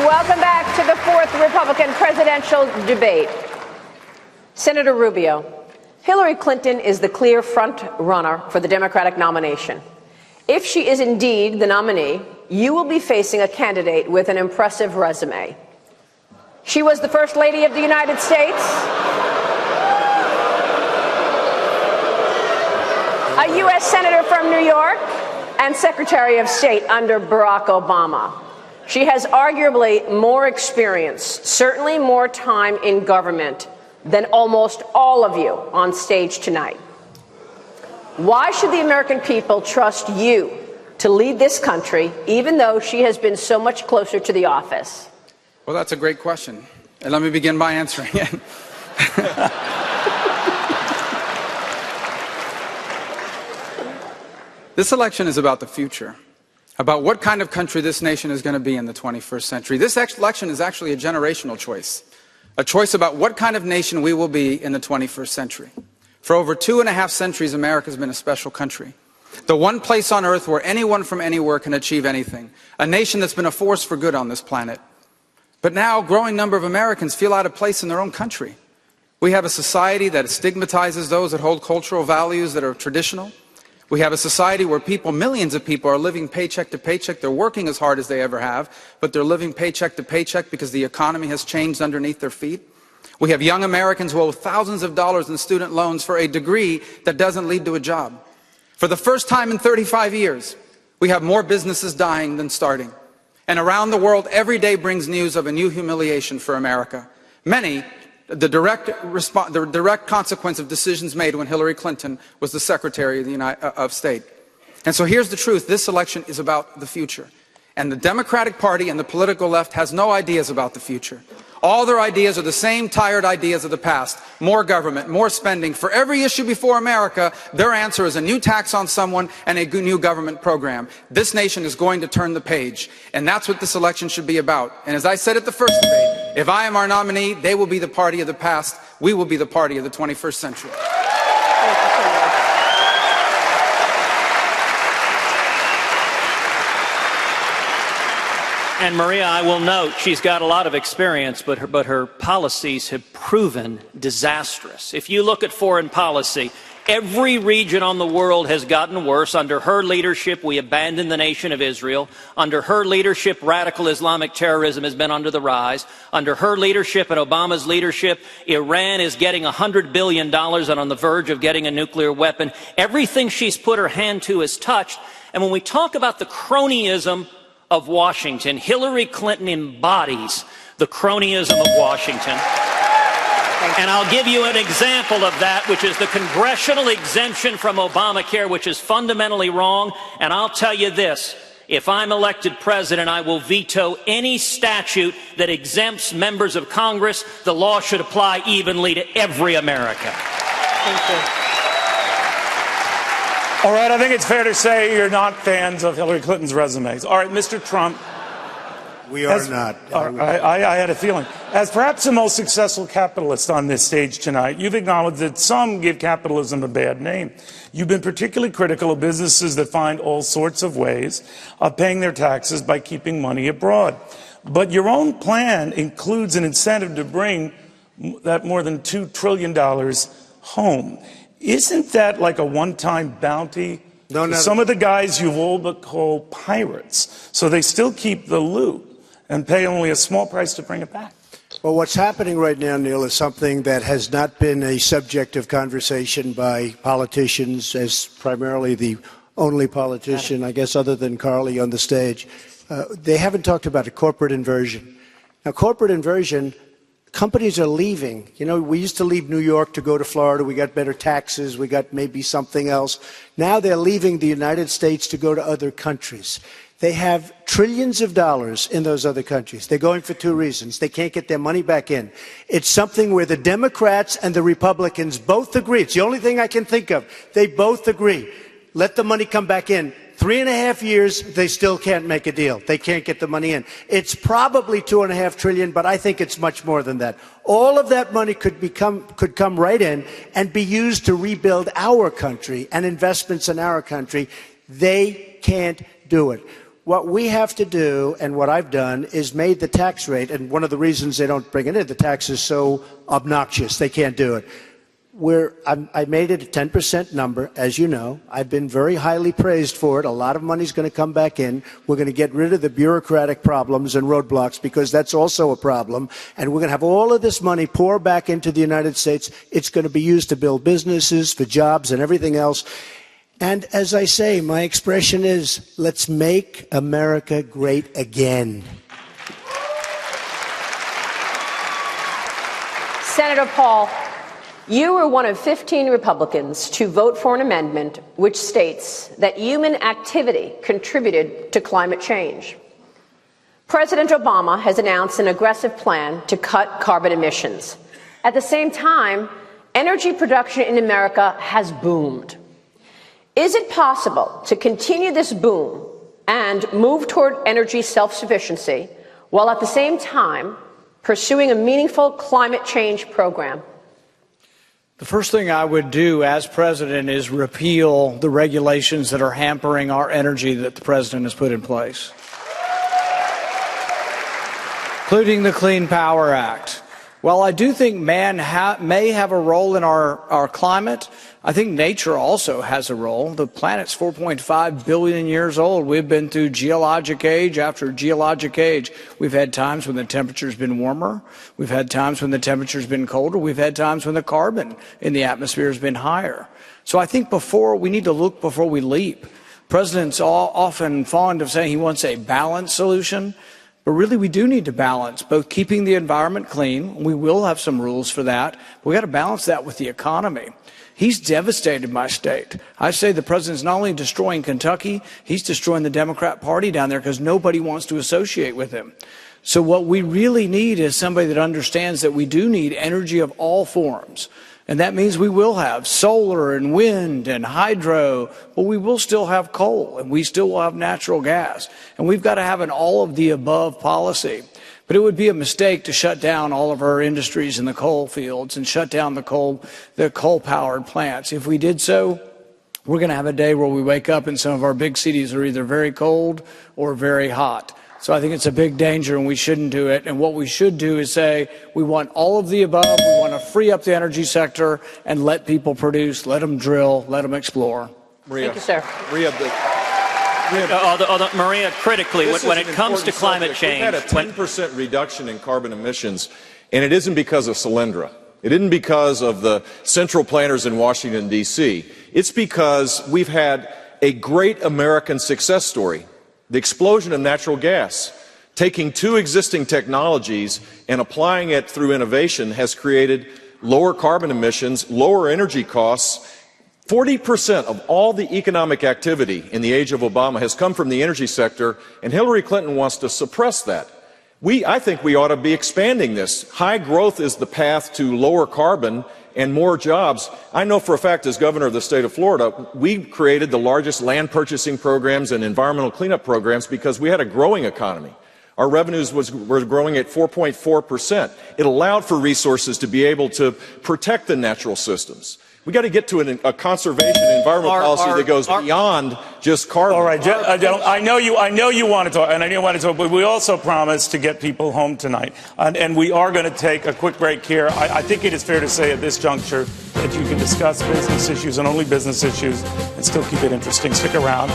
Welcome back to the fourth Republican presidential debate. Senator Rubio, Hillary Clinton is the clear front runner for the Democratic nomination. If she is indeed the nominee, you will be facing a candidate with an impressive resume. She was the First Lady of the United States, a U.S. Senator from New York, and Secretary of State under Barack Obama. She has arguably more experience, certainly more time in government, than almost all of you on stage tonight. Why should the American people trust you to lead this country, even though she has been so much closer to the office? Well, that's a great question, and let me begin by answering it. This election is about the future, about what kind of country this nation is going to be in the 21st century. This election is actually a generational choice, a choice about what kind of nation we will be in the 21st century. For over 2.5 centuries, America has been a special country, the one place on earth where anyone from anywhere can achieve anything, a nation that's been a force for good on this planet. But now a growing number of Americans feel out of place in their own country. We have a society that stigmatizes those that hold cultural values that are traditional. We have a society where millions of people are living paycheck to paycheck. They're working as hard as they ever have, but they're living paycheck to paycheck because the economy has changed underneath their feet. We have young Americans who owe thousands of dollars in student loans for a degree that doesn't lead to a job. For the first time in 35 years, we have more businesses dying than starting. And around the world, every day brings news of a new humiliation for America. Many, the direct consequence of decisions made when Hillary Clinton was the Secretary of State. And so here's the truth. This election is about the future. And the Democratic Party and the political left has no ideas about the future. All their ideas are the same tired ideas of the past. More government, more spending. For every issue before America, their answer is a new tax on someone and a new government program. This nation is going to turn the page. And that's what this election should be about. And as I said at the first debate, if I am our nominee, they will be the party of the past. We will be the party of the 21st century. And Maria, I will note, she's got a lot of experience, but her policies have proven disastrous. If you look at foreign policy, every region on the world has gotten worse. Under her leadership, we abandoned the nation of Israel. Under her leadership, radical Islamic terrorism has been under the rise. Under her leadership and Obama's leadership, Iran is getting $100 billion and on the verge of getting a nuclear weapon. Everything she's put her hand to is touched. And when we talk about the cronyism of Washington, Hillary Clinton embodies the cronyism of Washington. And I'll give you an example of that, which is the congressional exemption from Obamacare, which is fundamentally wrong. And I'll tell you this, if I'm elected president, I will veto any statute that exempts members of Congress. The law should apply evenly to every American. Thank you. All right, I think it's fair to say you're not fans of Hillary Clinton's resumes. All right, Mr. Trump. We are not. I had a feeling. As perhaps the most successful capitalist on this stage tonight, you've acknowledged that some give capitalism a bad name. You've been particularly critical of businesses that find all sorts of ways of paying their taxes by keeping money abroad. But your own plan includes an incentive to bring that more than $2 trillion home. Isn't that like a one-time bounty? No. Some of the guys you've all but called pirates, so they still keep the loot and pay only a small price to bring it back. Well, what's happening right now, Neil, is something that has not been a subject of conversation by politicians, as primarily the only politician, I guess, other than Carly on the stage. They haven't talked about a corporate inversion. Now, corporate inversion, companies are leaving. You know, we used to leave New York to go to Florida. We got better taxes. We got maybe something else. Now they're leaving the United States to go to other countries. They have trillions of dollars in those other countries. They're going for two reasons. They can't get their money back in. It's something where the Democrats and the Republicans both agree. It's the only thing I can think of. They both agree. Let the money come back in. 3.5 years, they still can't make a deal. They can't get the money in. It's probably $2.5 trillion, but I think it's much more than that. All of that money could come right in and be used to rebuild our country and investments in our country. They can't do it. what we have to do, and what I've done, is made the tax rate, and one of the reasons they don't bring it in, the tax is so obnoxious, they can't do it. I made it a 10% number, as you know. I've been very highly praised for it. A lot of money's going to come back in. We're going to get rid of the bureaucratic problems and roadblocks, because that's also a problem. And we're going to have all of this money pour back into the United States. It's going to be used to build businesses, for jobs, and everything else. And as I say, my expression is, let's make America great again. Senator Paul, you were one of 15 Republicans to vote for an amendment which states that human activity contributed to climate change. President Obama has announced an aggressive plan to cut carbon emissions. At the same time, energy production in America has boomed. Is it possible to continue this boom and move toward energy self-sufficiency while at the same time pursuing a meaningful climate change program? The first thing I would do as president is repeal the regulations that are hampering our energy that the president has put in place, including the Clean Power Act. While I do think man may have a role in our climate, I think nature also has a role. The planet's 4.5 billion years old. We've been through geologic age after geologic age. We've had times when the temperature's been warmer. We've had times when the temperature's been colder. We've had times when the carbon in the atmosphere has been higher. So I think we need to look before we leap. President's often fond of saying he wants a balanced solution. But really, we do need to balance both keeping the environment clean. We will have some rules for that. But we've got to balance that with the economy. He's devastated my state. I say the president's not only destroying Kentucky, he's destroying the Democrat Party down there because nobody wants to associate with him. So what we really need is somebody that understands that we do need energy of all forms. And that means we will have solar and wind and hydro, but we will still have coal and we still will have natural gas. And we've got to have an all of the above policy. But it would be a mistake to shut down all of our industries in the coal fields and shut down the coal-powered plants. If we did so, we're going to have a day where we wake up and some of our big cities are either very cold or very hot. So I think it's a big danger and we shouldn't do it. And what we should do is say we want all of the above. We want to free up the energy sector and let people produce, let them drill, let them explore. Maria, thank you, sir. Maria, critically, when it comes to climate change, we've had a 10% reduction in carbon emissions, and it isn't because of Solyndra. It isn't because of the central planners in Washington, D.C. It's because we've had a great American success story. The explosion of natural gas, taking two existing technologies and applying it through innovation has created lower carbon emissions, lower energy costs. 40% of all the economic activity in the age of Obama has come from the energy sector, and Hillary Clinton wants to suppress that. I think we ought to be expanding this. High growth is the path to lower carbon and more jobs. I know for a fact, as governor of the state of Florida, we created the largest land purchasing programs and environmental cleanup programs because we had a growing economy. Our revenues were growing at 4.4%. It allowed for resources to be able to protect the natural systems. We got to get to a conservation environmental policy that goes beyond just carbon. All right, I know you want to talk, and I know you want to talk, but we also promised to get people home tonight, and we are going to take a quick break here. I think it is fair to say at this juncture that you can discuss business issues and only business issues and still keep it interesting. Stick around.